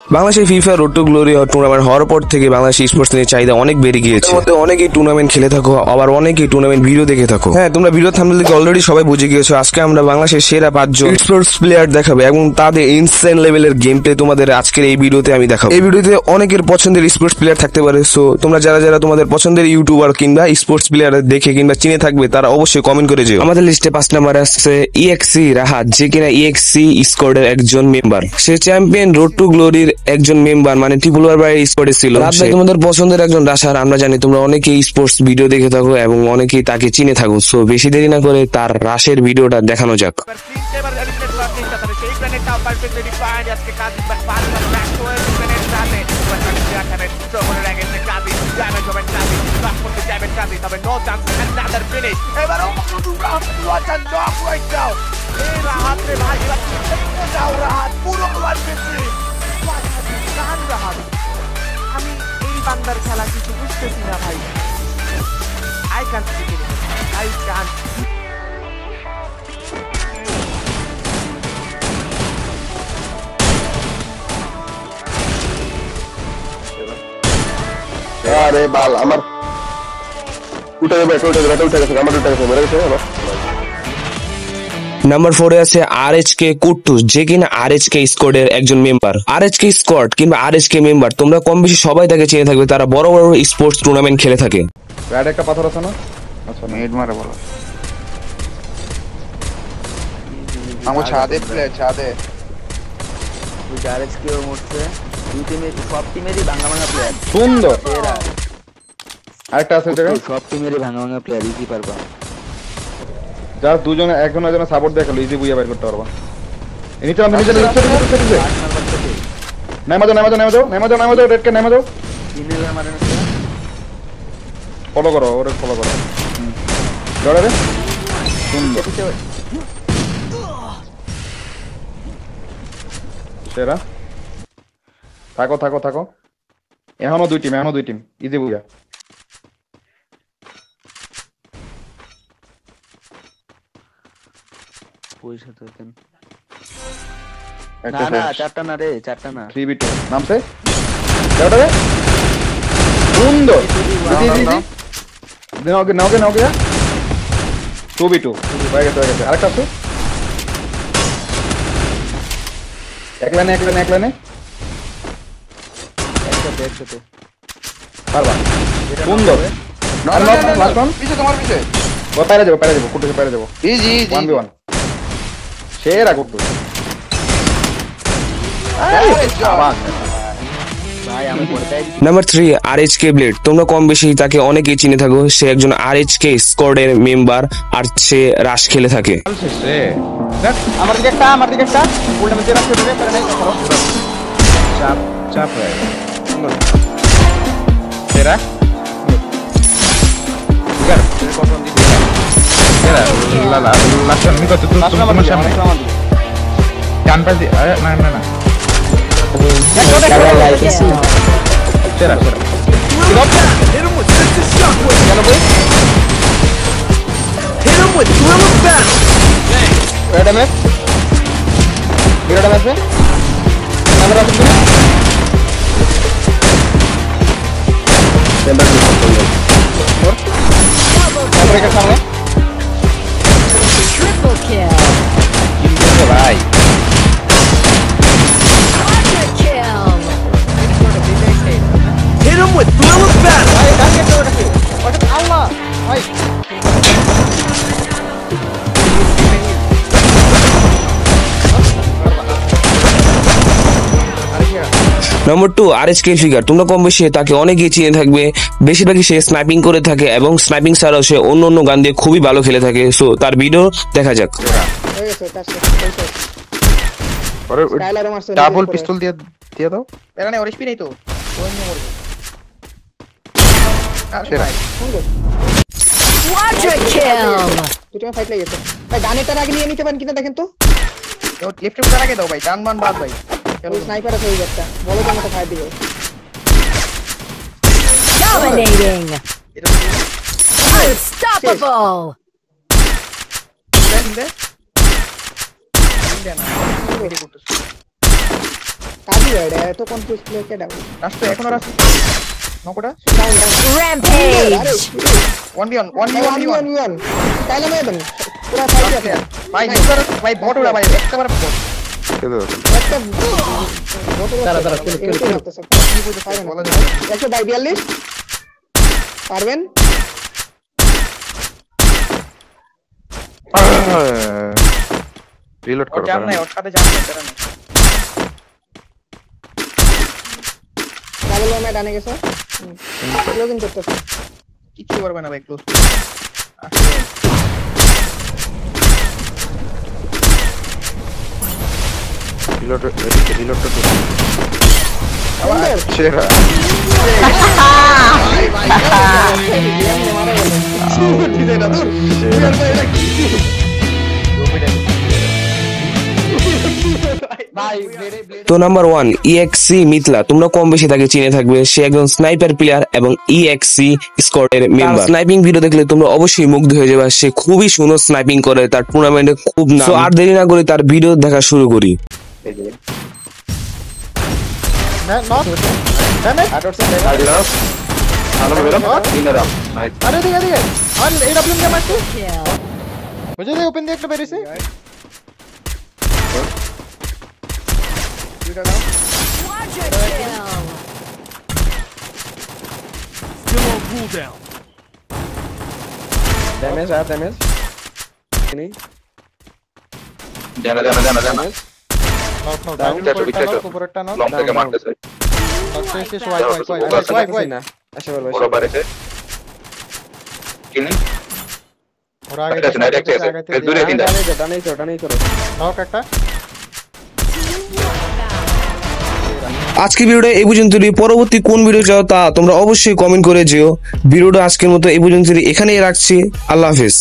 বাংলাদেশের FIFA road to Glory tournament হওয়ার পর থেকে বাংলাদেশ স্পোর্টস এর চাহিদা অনেক বেড়ে গিয়েছে। মধ্যে অনেকেই টুর্নামেন্ট খেলে থাকো, আবার অনেকেই টুর্নামেন্ট ভিডিও দেখে থাকো। হ্যাঁ, তোমরা ভিডিও থাম্বনেল দেখে অলরেডি সবাই বুঝে গিয়েছো। আজকে আমরা বাংলাদেশের সেরা 5 জন স্পোর্টস প্লেয়ার দেখাবো এবং তাদের ইনসেন লেভেলের গেম প্লে তোমাদের আজকের এই ভিডিওতে আমি দেখাবো। এই ভিডিওতে অনেকের পছন্দের স্পোর্টস প্লেয়ার থাকতে পারে। সো তোমরা যারা যারা তোমাদের পছন্দের ইউটিউবার কিংবা স্পোর্টস প্লেয়ার দেখে কিংবা চিনে থাকবে তারা অবশ্যই কমেন্ট করে যেও। আমাদের লিস্টে 5 নম্বরে আছে ইএক্সি রাহাত, যে কিনা ইএক্সি স্কোয়াডের একজন মেম্বার। সে চ্যাম্পিয়ন রোড টু গ্লোরির একজন মেম্বার, মানে ট্রিপল ওয়ার বাই স্কোয়াডে ছিল। রাত ভাই তোমাদের পছন্দের একজন রাশার। আমরা জানি তোমরা অনেকেই স্পোর্টস ভিডিও দেখে থাকো এবং অনেকেই তাকে চিনে থাকো। সো বেশি দেরি না করে তার রাশের ভিডিওটা দেখানো যাক। আমি এই বান্দার খেলা কিছু বুঝতেছি না ভাই। I can't speak it. I can't. আরে বাল আমার উঠে গেছে আমার উঠে গেছে মেরে গেছে আমার। নাম্বার 4 এ আছে আরএচকে কুট্টুস, যে কিনা আরএচকে স্কোয়াডের একজন মেম্বার। আরএচকে স্কোয়াড কিংবা আরএচকে মেম্বার তোমরা কম বেশি সবাই তাকে চিনে থাকবে। তারা বড় বড় স্পোর্টস টুর্নামেন্ট খেলে থাকে। ব্যাড একটা পাথর আছে না? আচ্ছা নেট মারে বলো। আমো ছাদে প্লেয়ার ছাদে ওই গ্যারেজ কেও মরছে। দুই টিমের সব টিমেরই ভাঙা ভাঙা প্লেয়ার। সুন্দর। আরেকটা আছে জায়গায় সব টিমেরই ভাঙা ভাঙা প্লেয়ার, ইজি পারবা। যারা দুজনে একজন একজনের সাপোর্ট দেখালো ইজি বুইয়া বের করতে পারবা। এনিটা আমি নিজে নামা যাও রেড কে নামা যাও। ইনেলা মারে না। ফলো করো ওরে ফলো করো। লড়া রে সুন্দর সেরা। থাকো থাকো থাকো, এখনো দুই টিম ইজি বুইয়া। পয়সা তো দেন না না, চারটা না রে, চারটা না, 3v2 নামছে দেওটা রে সুন্দর। নাও গে 2v2 হয়ে গেছে আরেকটা আছে এক লাইনে একসাথে পারবা। সুন্দর পিছে তোমার পিছে পায়রা যাবো কুটুসে পায়রা যাবো। ইজি 1v1 সেরা কুটুস। Number 3 আরএচকে blade. তোমরা কম বেশি তাকে অনেকেই চিনে থাকো। সে একজন আরএচকে স্কোয়াডের মেম্বার আর সে রাশ খেলে থাকে। আমার দিকে একটা উল্টা মধ্যে রাখতে হবে পরে নাই করো চাপ হয়ে গেল। সেরা ইয়ার কখন দিবি সেরা লালা লাস্ট আমি কত তোমার সামনে ডান পাশে না সেরা Hit him with vicious shockwave. Hit him with thrill of battle. Wait a minute. Camera off. Triple kill. Right. Hit him with thrill of battle. Allah. Number 2 আরএচকে figure. তোমরা কম বেশি তাকে অনেকেই চিনে থাকবে। বেশিরভাগই সে স্নাইপিং করে থাকে এবং স্নাইপিং ছাড়াও সে অন্য গান দিয়ে খুবই ভালো খেলে থাকে। সো তার ভিডিও দেখা যাক। ডাবল পিস্তল দিয়ে দাও। এখানে ওরএসপি নেই তো ওই নিয়ে মরবে। সেরা Quadra kill. দুটো ফাইট লেগেছে ভাই। গানেরটা আগে নিয়ে নিতে পারেন কিনা দেখেন তো। লেফটে উঠে আগে দাও ভাই, ডান বান বাদ ভাই। ওই স্নাইপার আছে ওই একটা বড় জামাটা ফাইট দিবে। Dominating. Unstoppable. কাজী ভাই এত কনফিউজ প্লেয়ার কে দাও রাস্তা এখনো রাস্তা নকটা Rampage! 1v1 তাইলে মেয়েবেন পুরো ফাইট আছে ভাই ইউজার ভাই বট ওরা ভাই একেবারে বট একটা বট তারা কিল করতেছে কি বুঝতে পারেন 142 পারবেন রিলোড করো জান নাই ওর সাথে জান নাই তারা না ডাবল ওয়ান ডানে গেছে ক্লোজিং করতেছে কিছু করবে না ভাই ক্লোজ রিলোড তো সেরা তো নাম্বার 1 EXC মিথলা, তোমরা কম বেশি তাকে চিনে থাকবে। সে একজন স্নাইপার প্লেয়ার এবং EXC স্কোয়াডের মেম্বার। স্নাইপিং ভিডিও দেখলে তোমরা অবশ্যই মুগ্ধ হয়ে যাবে। সে খুবই সুন্দর স্নাইপিং করে, তার টুর্নামেন্টে খুব নাম। সো আর দেরি না করে তার ভিডিও দেখা শুরু করি। আরে দিকে দিকে আর এই ডাবল নিয়ে মারছে বুঝে দে ওপেন দিয়ে একটা বেরিয়েছে Still on cooldown. ড্যামেজ আর ড্যামেজ জানা উপরেরটা না লং থেকে মারতেছে শেষ ওয়াই না আশা করব ওরা বাড়িতে কিনে ওরা আগে আছে না দেখতে আছে দূরে তিনটা ডানেই করো নক একটা আজকে ভিডিওটা এই পর্যন্তই। পরবর্তী কোন ভিডিও চাও তা তোমরা অবশ্যই কমেন্ট করে যেও। ভিডিওটা আজকের মতো এই পর্যন্তই, এখানেই রাখছি। আল্লাহ হাফেজ।